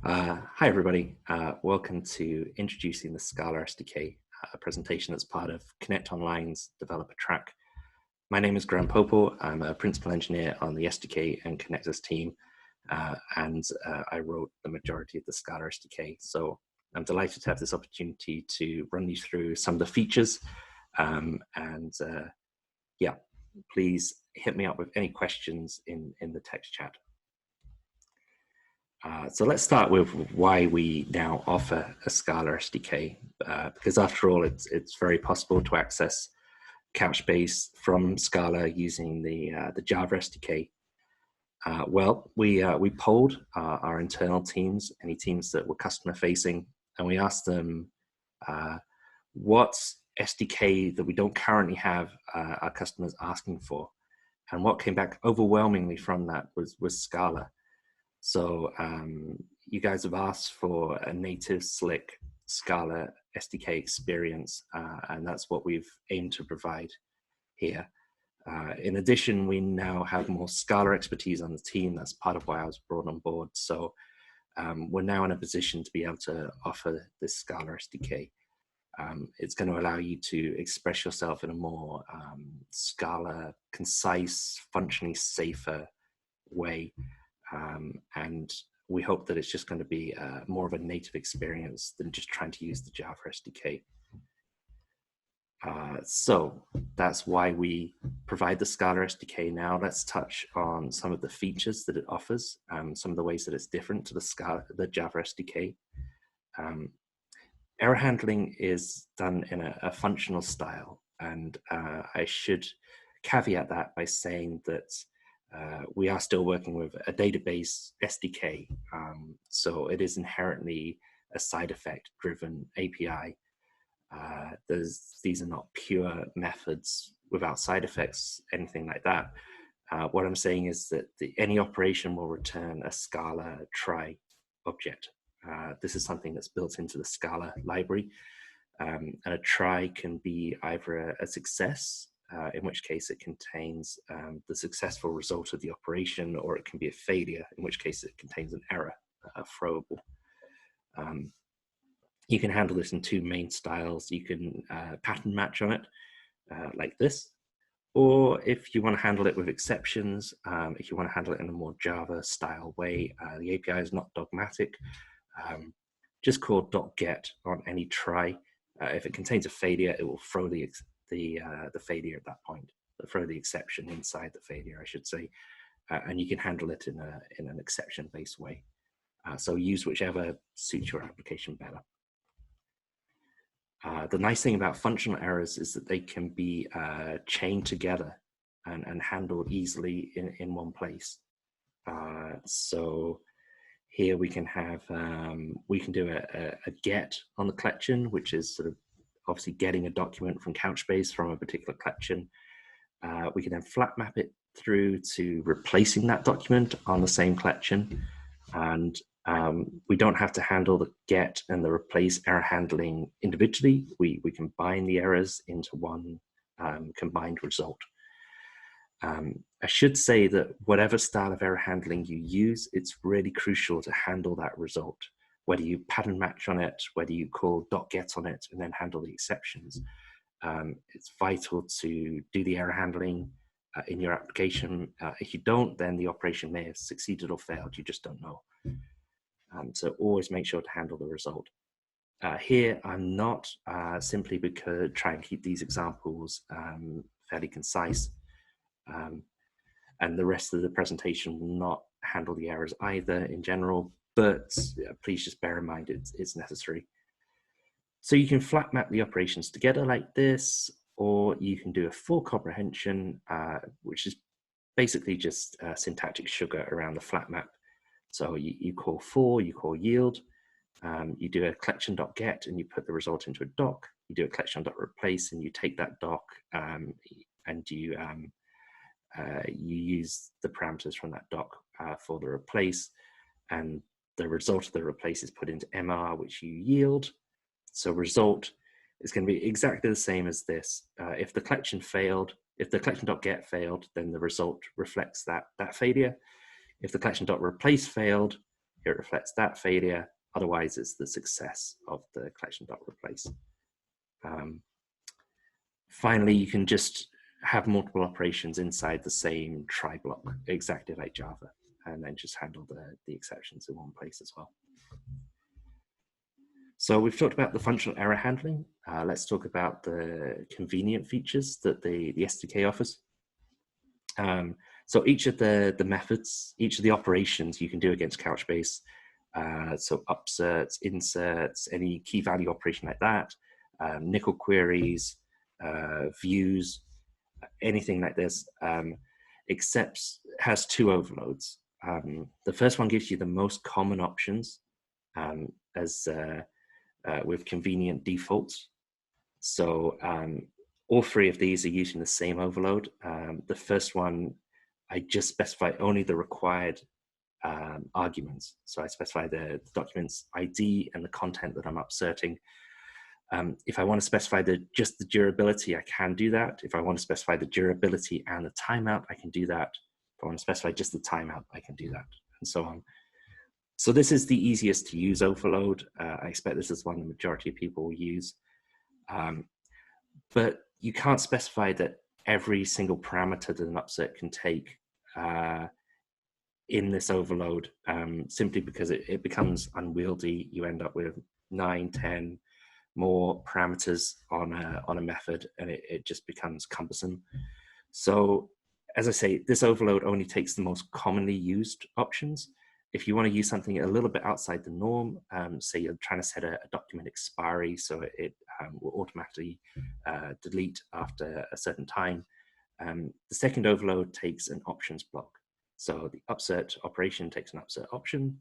Hi, everybody. Welcome to Introducing the Scala SDK, a presentation that's part of Connect Online's developer track. My name is Graham Popel. I'm a principal engineer on the SDK and Connectors team, and I wrote the majority of the Scala SDK. So I'm delighted to have this opportunity to run you through some of the features. Yeah, please hit me up with any questions in the text chat. So let's start with why we now offer a Scala SDK, because after all, it's very possible to access Couchbase from Scala using the Java SDK. Well, we polled our internal teams, any teams that were customer facing, and we asked them what SDK that we don't currently have our customers asking for, and what came back overwhelmingly from that was Scala. So you guys have asked for a native, slick Scala SDK experience, and that's what we've aimed to provide here. In addition, we now have more Scala expertise on the team. That's part of why I was brought on board. So we're now in a position to be able to offer this Scala SDK. It's going to allow you to express yourself in a more Scala concise, functionally safer way. And we hope that it's just going to be more of a native experience than just trying to use the Java SDK. So that's why we provide the Scala SDK now. Let's touch on some of the features that it offers, some of the ways that it's different to the Java SDK. Error handling is done in a functional style, and I should caveat that by saying that we are still working with a database SDK, so it is inherently a side effect driven API. These are not pure methods without side effects, anything like that. What I'm saying is that any operation will return a Scala try object. This is something that's built into the Scala library, and a try can be either a success, in which case it contains the successful result of the operation, or it can be a failure, in which case it contains an error, throwable. You can handle this in two main styles. You can pattern match on it, like this, or if you want to handle it with exceptions, if you want to handle it in a more Java style way, the API is not dogmatic. Just call .get on any try. If it contains a failure, it will throw the failure at that point, throw the exception inside the failure, I should say, and you can handle it in an exception-based way. So use whichever suits your application better. The nice thing about functional errors is that they can be chained together and handled easily in one place. So here we can have we can do a get on the collection, which is sort of obviously getting a document from Couchbase from a particular collection. We can then flat map it through to replacing that document on the same collection. And we don't have to handle the get and the replace error handling individually. We combine the errors into one combined result. I should say that whatever style of error handling you use, it's really crucial to handle that result. Whether you pattern match on it, whether you call .get on it and then handle the exceptions, it's vital to do the error handling in your application. If you don't, then the operation may have succeeded or failed. You just don't know. So always make sure to handle the result. Here, I'm not simply because try and keep these examples fairly concise. And the rest of the presentation will not handle the errors either in general, but please just bear in mind it's necessary. So you can flat map the operations together like this, or you can do a full comprehension, which is basically just syntactic sugar around the flat map. So you call for, you call yield, you do a collection.get and you put the result into a doc. You do a collection.replace and you take that doc and you use the parameters from that doc for the replace, and the result of the replace is put into MR, which you yield. So result is going to be exactly the same as this. If the collection failed, if the collection.get failed, then the result reflects that failure. If the collection.replace failed, it reflects that failure. Otherwise, it's the success of the collection.replace. Finally, you can just have multiple operations inside the same try block, exactly like Java, and then just handle the exceptions in one place as well. So we've talked about the functional error handling. Let's talk about the convenient features that the SDK offers. So each of the methods, each of the operations you can do against Couchbase, so upserts, inserts, any key value operation like that, nickel queries, views, anything like this, has two overloads. The first one gives you the most common options with convenient defaults. So all three of these are using the same overload. The first one, I just specify only the required arguments. So I specify the document's ID and the content that I'm upserting. If I want to specify just the durability, I can do that. If I want to specify the durability and the timeout, I can do that. If I want to specify just the timeout, I can do that, and so on. So this is the easiest to use overload. I expect this is one the majority of people will use. But you can't specify that every single parameter that an upsert can take in this overload, simply because it becomes unwieldy. You end up with 9, 10 more parameters on a method, and it just becomes cumbersome. So as I say, this overload only takes the most commonly used options. If you want to use something a little bit outside the norm, say you're trying to set a document expiry so it will automatically delete after a certain time, the second overload takes an options block. So the upsert operation takes an upsert option,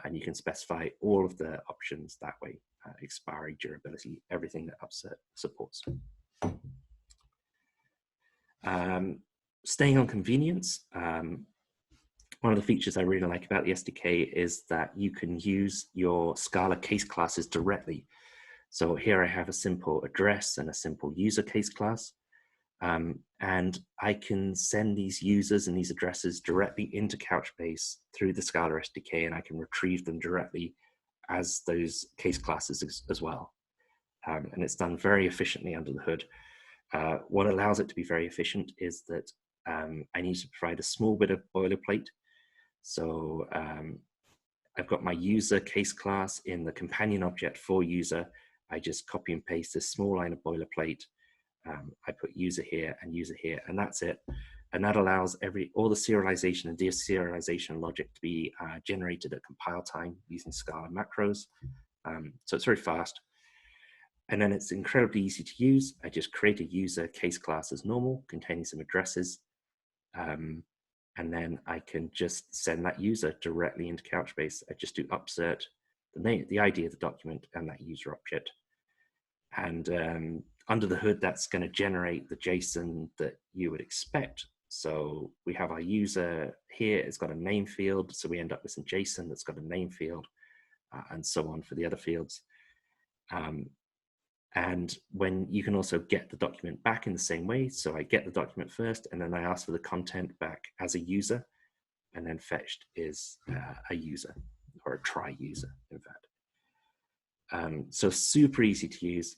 and you can specify all of the options that way, expiry, durability, everything that upsert supports. Staying on convenience, one of the features I really like about the SDK is that you can use your Scala case classes directly. So here I have a simple address and a simple user case class. And I can send these users and these addresses directly into Couchbase through the Scala SDK, and I can retrieve them directly as those case classes as well. And it's done very efficiently under the hood. What allows it to be very efficient is that I need to provide a small bit of boilerplate. So I've got my user case class in the companion object for user. I just copy and paste this small line of boilerplate. I put user here, and that's it. And that allows all the serialization and deserialization logic to be generated at compile time using Scala macros. So it's very fast. And then it's incredibly easy to use. I just create a user case class as normal, containing some addresses. And then I can just send that user directly into Couchbase. I just do upsert the name, the ID of the document, and that user object. And under the hood, that's going to generate the JSON that you would expect. So we have our user here. It's got a name field. So we end up with some JSON that's got a name field, and so on for the other fields. And when you can also get the document back in the same way. So I get the document first, and then I ask for the content back as a user, and then fetched is a user, or a try user, in fact. So super easy to use.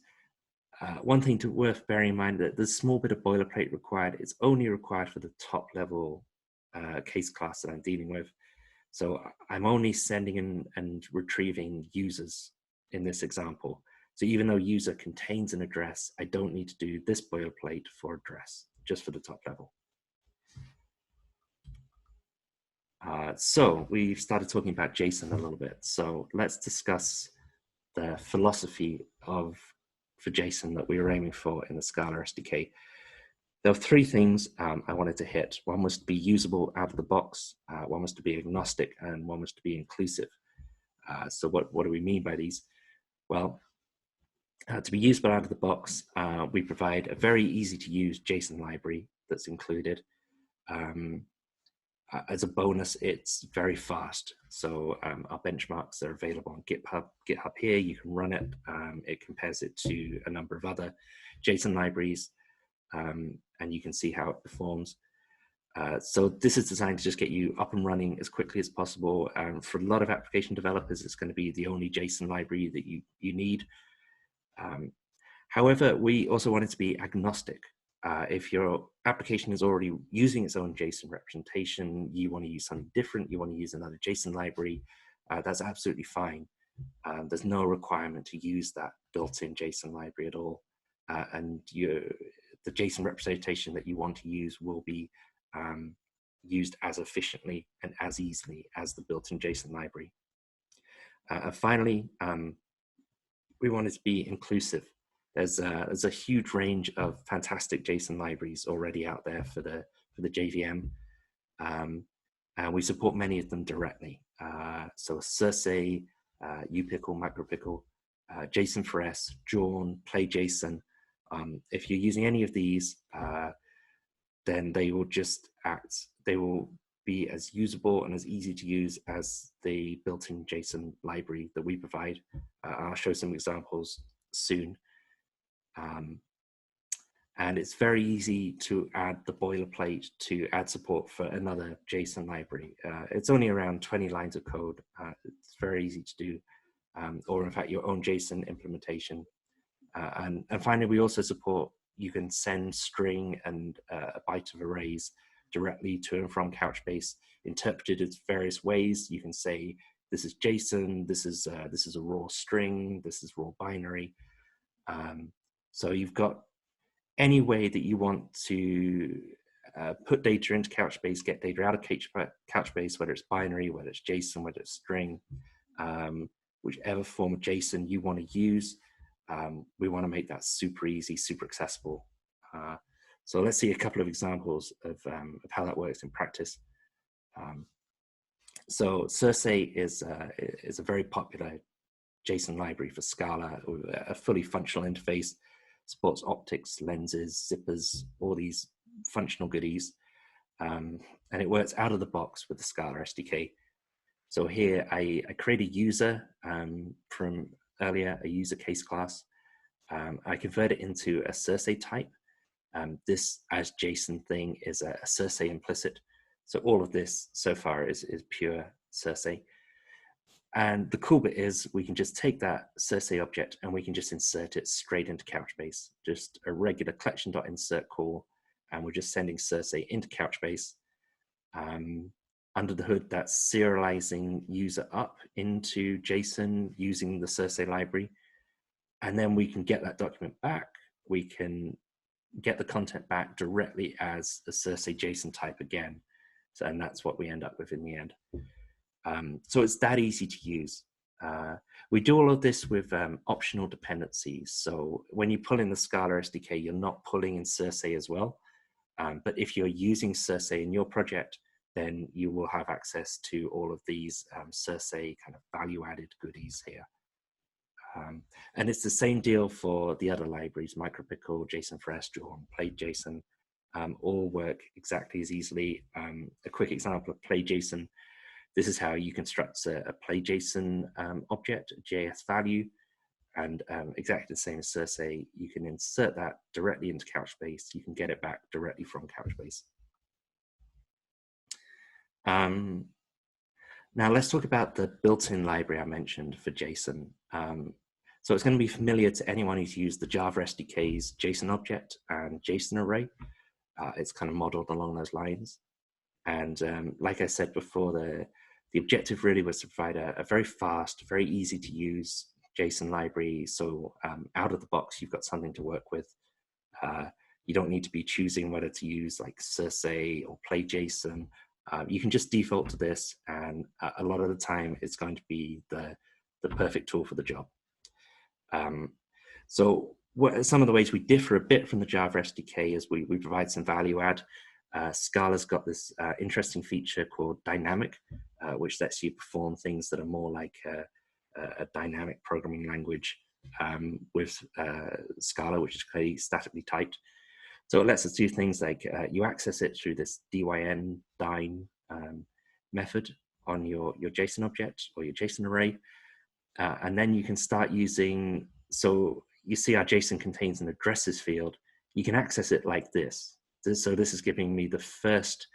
One thing worth bearing in mind, that the small bit of boilerplate required is only required for the top level case class that I'm dealing with. So I'm only sending and retrieving users in this example. So even though user contains an address, I don't need to do this boilerplate for address, just for the top level. So we've started talking about JSON a little bit. So let's discuss the philosophy for JSON that we were aiming for in the Scala SDK. There were three things I wanted to hit. One was to be usable out of the box, one was to be agnostic, and one was to be inclusive. So what do we mean by these? Well, to be usable out of the box, we provide a very easy to use JSON library that's included. As a bonus, it's very fast. So our benchmarks are available on GitHub here. You can run it. It compares it to a number of other JSON libraries, and you can see how it performs. So this is designed to just get you up and running as quickly as possible. And for a lot of application developers, it's going to be the only JSON library that you need. However, we also want it to be agnostic. If your application is already using its own JSON representation, you want to use something different, you want to use another JSON library, that's absolutely fine. There's no requirement to use that built-in JSON library at all. And the JSON representation that you want to use will be used as efficiently and as easily as the built-in JSON library. And finally, we want it to be inclusive. There's a huge range of fantastic JSON libraries already out there for the JVM, and we support many of them directly. So Circe, upickle, macropickle, JSON-Philosophy, Jawn, Play JSON. If you're using any of these, then they will be as usable and as easy to use as the built-in JSON library that we provide. I'll show some examples soon. And it's very easy to add the boilerplate to add support for another JSON library. It's only around 20 lines of code. It's very easy to do, or in fact, your own JSON implementation. And finally, we also support, you can send string and a byte of arrays directly to and from Couchbase, interpreted in various ways. You can say, this is JSON, this is a raw string, this is raw binary. So you've got any way that you want to put data into Couchbase, get data out of Couchbase, whether it's binary, whether it's JSON, whether it's string, whichever form of JSON you want to use. We want to make that super easy, super accessible. So let's see a couple of examples of how that works in practice. So Circe is a very popular JSON library for Scala, a fully functional interface, supports optics, lenses, zippers, all these functional goodies. And it works out of the box with the Scala SDK. So here I create a user from earlier, a user case class. I convert it into a Circe type. This as JSON thing is a Circe implicit. So all of this so far is pure Circe. And the cool bit is we can just take that Circe object and we can just insert it straight into Couchbase, just a regular collection.insert call. And we're just sending Circe into Couchbase. Under the hood, that's serializing user up into JSON using the Circe library. And then we can get that document back. We can get the content back directly as a Circe JSON type again. So, and that's what we end up with in the end. So it's that easy to use. We do all of this with optional dependencies. So when you pull in the Scala SDK, you're not pulling in Circe as well. But if you're using Circe in your project, then you will have access to all of these Circe kind of value-added goodies here. And it's the same deal for the other libraries, Micropickle, JSON-Philosophy, Jawn, Play JSON, all work exactly as easily. A quick example of Play JSON. This is how you construct a Play JSON object, a JS value, and exactly the same as Circe. You can insert that directly into Couchbase. You can get it back directly from Couchbase. Now let's talk about the built-in library I mentioned for JSON. So it's going to be familiar to anyone who's used the Java SDK's JSON object and JSON array. It's kind of modeled along those lines. And like I said before, the objective really was to provide a very fast, very easy to use JSON library. So out of the box, you've got something to work with. You don't need to be choosing whether to use like Circe or Play JSON. You can just default to this, and a lot of the time it's going to be the perfect tool for the job. So some of the ways we differ a bit from the Java SDK is we provide some value add. Scala's got this interesting feature called dynamic, which lets you perform things that are more like a dynamic programming language with Scala, which is clearly statically typed. So it lets us do things like you access it through this dyn method on your JSON object or your JSON array. And then you can start using, so you see our JSON contains an addresses field. You can access it like this. So this is giving me the first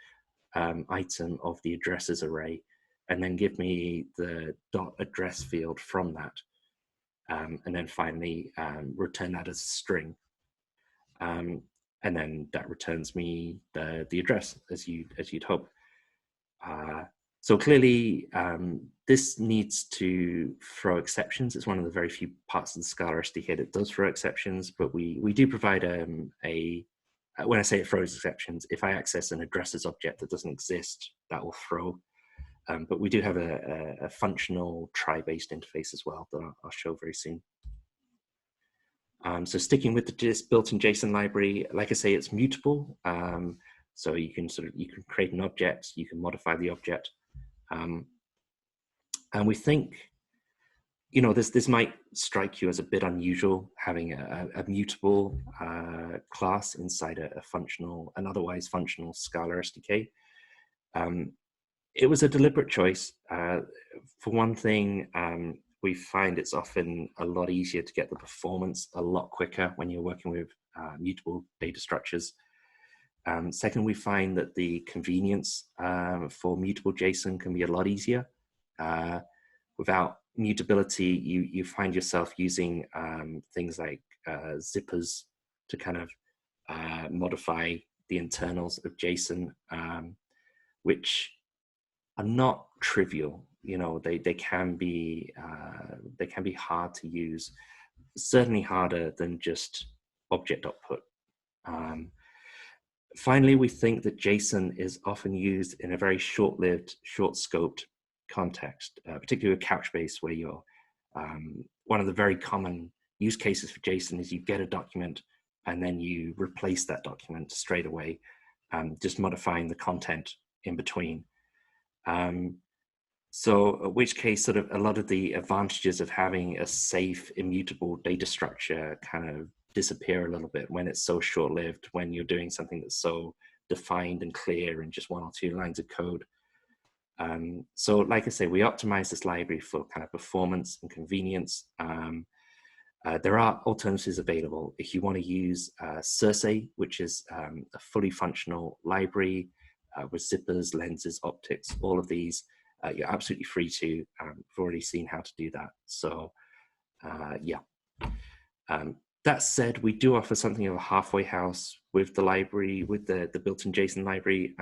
item of the addresses array, and then give me the .address field from that. And then finally return that as a string. And then that returns me the address as you'd hope. So clearly, this needs to throw exceptions. It's one of the very few parts of the Scala SDK that does throw exceptions, but we do provide when I say it throws exceptions, if I access an addresses object that doesn't exist, that will throw. But we do have a functional try-based interface as well that I'll show very soon. So sticking with the built-in JSON library, like I say, it's mutable. So you can create an object, you can modify the object. And we think, this might strike you as a bit unusual, having a mutable class inside an otherwise functional Scala SDK. It was a deliberate choice. For one thing, we find it's often a lot easier to get the performance a lot quicker when you're working with mutable data structures. Second, we find that the convenience for mutable JSON can be a lot easier. Without mutability, you find yourself using things like zippers to kind of modify the internals of JSON, which are not trivial. They can be hard to use, certainly harder than just object output. Finally, we think that JSON is often used in a very short-lived, short-scoped context, particularly with Couchbase, where you're one of the very common use cases for JSON is you get a document and then you replace that document straight away, just modifying the content in between. So in which case, sort of a lot of the advantages of having a safe, immutable data structure kind of disappear a little bit when it's so short-lived, when you're doing something that's so defined and clear in just 1 or 2 lines of code. So like I say, we optimize this library for kind of performance and convenience. There are alternatives available. If you want to use Circe, which is a fully functional library with zippers, lenses, optics, all of these, you're absolutely free to. We've already seen how to do that. So yeah. That said, we do offer something of a halfway house with the library, with the built-in JSON library.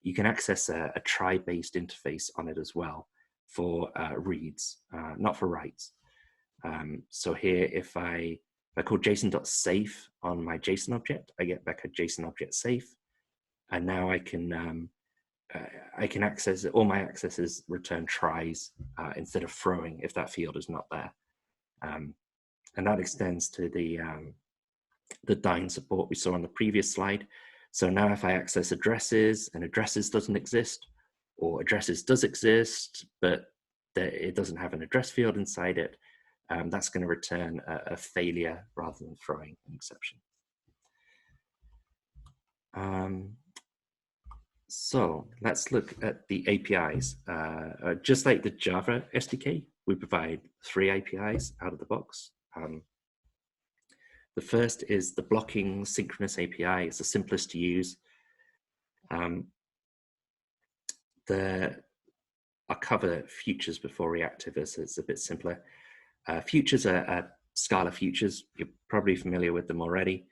You can access a try-based interface on it as well for reads, not for writes. So here, if I call JSON.safe on my JSON object, I get back a JSON object safe, and now I can access it. All my accesses return tries instead of throwing if that field is not there. And that extends to the DINE support we saw on the previous slide. So now if I access addresses and addresses doesn't exist, or addresses does exist, but it doesn't have an address field inside it, that's going to return a failure rather than throwing an exception. So let's look at the APIs. Just like the Java SDK, we provide 3 APIs out of the box. The first is the blocking synchronous API. It's the simplest to use. I'll cover futures before reactive, as it's a bit simpler. Futures are Scala Futures. You're probably familiar with them already.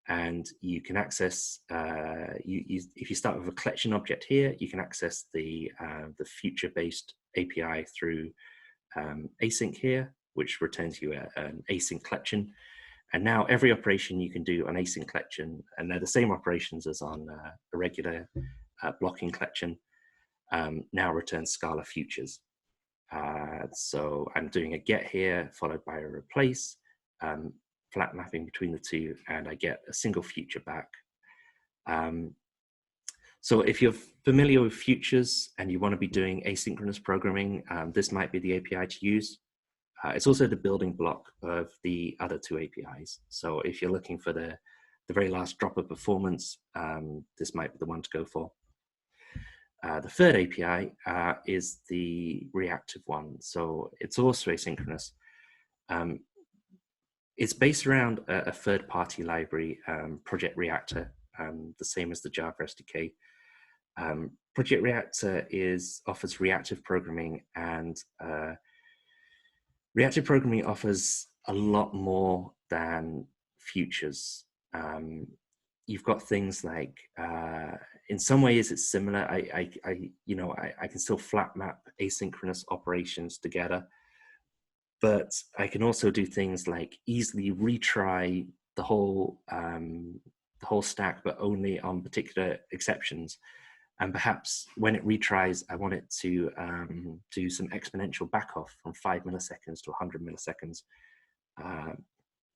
And you can access, if you start with a collection object here, you can access the future-based API through async here, which returns you an async collection. And now every operation you can do on async collection, and they're the same operations as on a regular blocking collection, now returns Scala Futures. So I'm doing a get here, followed by a replace, flat mapping between the two, and I get a single future back. So if you're familiar with futures and you want to be doing asynchronous programming, this might be the API to use. It's also the building block of the other 2 APIs. So if you're looking for the very last drop of performance, this might be the one to go for. The third API is the reactive one. So it's also asynchronous. It's based around a third-party library, Project Reactor, the same as the Java SDK. Project Reactor offers reactive programming, and reactive programming offers a lot more than futures. You've got things like, in some ways it's similar. I can still flat map asynchronous operations together, but I can also do things like easily retry the whole stack, but only on particular exceptions. And perhaps when it retries, I want it to do some exponential backoff from 5 milliseconds to 100 milliseconds.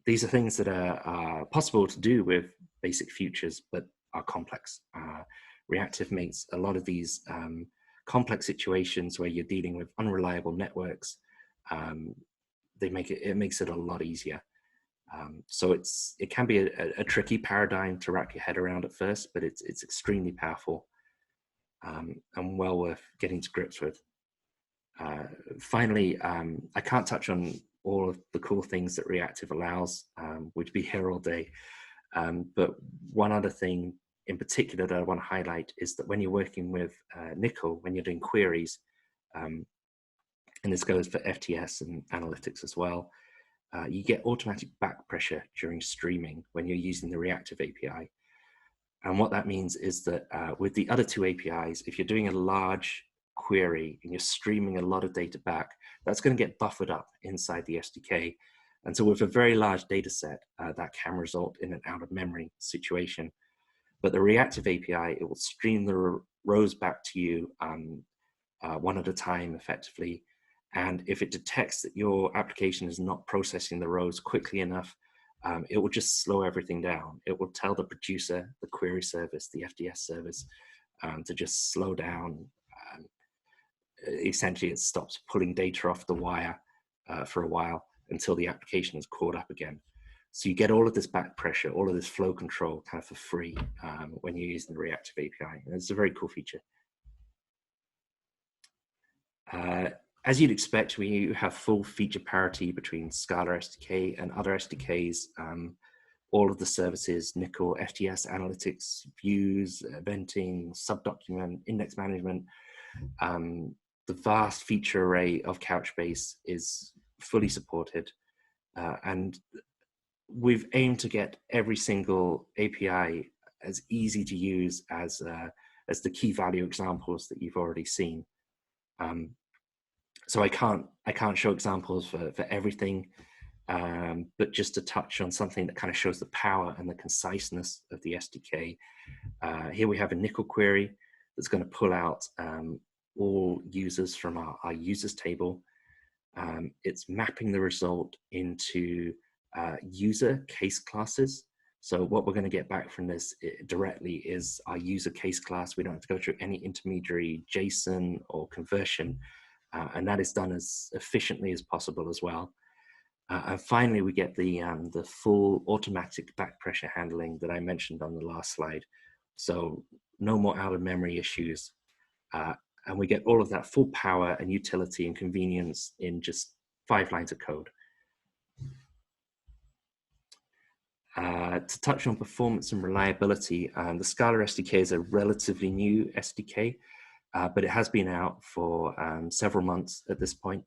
These are things that are possible to do with basic futures, but are complex. Reactive makes a lot of these complex situations where you're dealing with unreliable networks. It makes it a lot easier. So it can be a tricky paradigm to wrap your head around at first, but it's extremely powerful and well worth getting to grips with. Finally, I can't touch on all of the cool things that reactive allows. We'd be here all day. But one other thing in particular that I want to highlight is that when you're working with Nickel, when you're doing queries, and this goes for FTS and analytics as well, you get automatic backpressure during streaming when you're using the reactive API. And what that means is that with the other two APIs, if you're doing a large query and you're streaming a lot of data back, that's going to get buffered up inside the SDK. And so with a very large data set, that can result in an out-of-memory situation. But the reactive API, it will stream the rows back to you one at a time effectively. And if it detects that your application is not processing the rows quickly enough, it will just slow everything down. It will tell the producer, the query service, the FDS service, to just slow down. Essentially, it stops pulling data off the wire for a while until the application is caught up again. So you get all of this back pressure, all of this flow control kind of for free when you're using the reactive API. And it's a very cool feature. As you'd expect, we have full feature parity between Scala SDK and other SDKs. All of the services, Nickel, FTS, analytics, views, eventing, subdocument, index management, the vast feature array of Couchbase is fully supported. And we've aimed to get every single API as easy to use as the key value examples that you've already seen. So I can't show examples for everything, but just to touch on something that kind of shows the power and the conciseness of the SDK. Here we have a Nickel query that's going to pull out all users from our users table. It's mapping the result into user case classes. So what we're going to get back from this directly is our user case class. We don't have to go through any intermediary JSON or conversion. And that is done as efficiently as possible as well. And finally, we get the full automatic backpressure handling that I mentioned on the last slide. So no more out-of-memory issues. And we get all of that full power and utility and convenience in just 5 lines of code. To touch on performance and reliability, the Scala SDK is a relatively new SDK. But it has been out for several months at this point,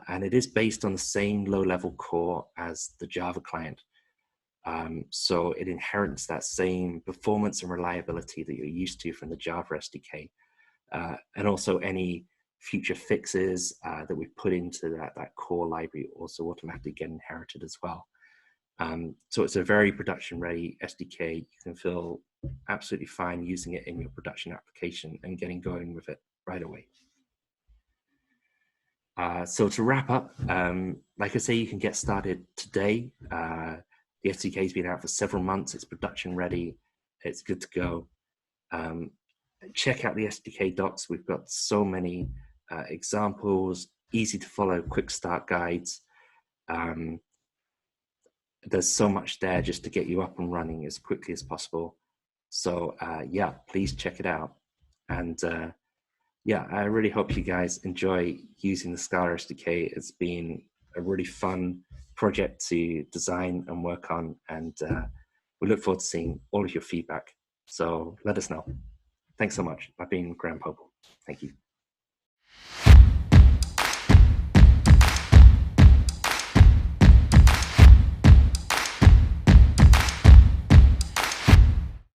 and it is based on the same low-level core as the Java client. So it inherits that same performance and reliability that you're used to from the Java SDK. And also any future fixes that we've put into that core library also automatically get inherited as well. So it's a very production-ready SDK. You can feel absolutely fine using it in your production application and getting going with it right away. So to wrap up, like I say, you can get started today. The SDK has been out for several months. It's production ready. It's good to go. Check out the SDK docs. We've got so many examples, easy to follow, quick start guides. There's so much there just to get you up and running as quickly as possible. So yeah, please check it out. And yeah, I really hope you guys enjoy using the Scala SDK. It's been a really fun project to design and work on. And we look forward to seeing all of your feedback. So let us know. Thanks so much. I've been Graham Popel. Thank you.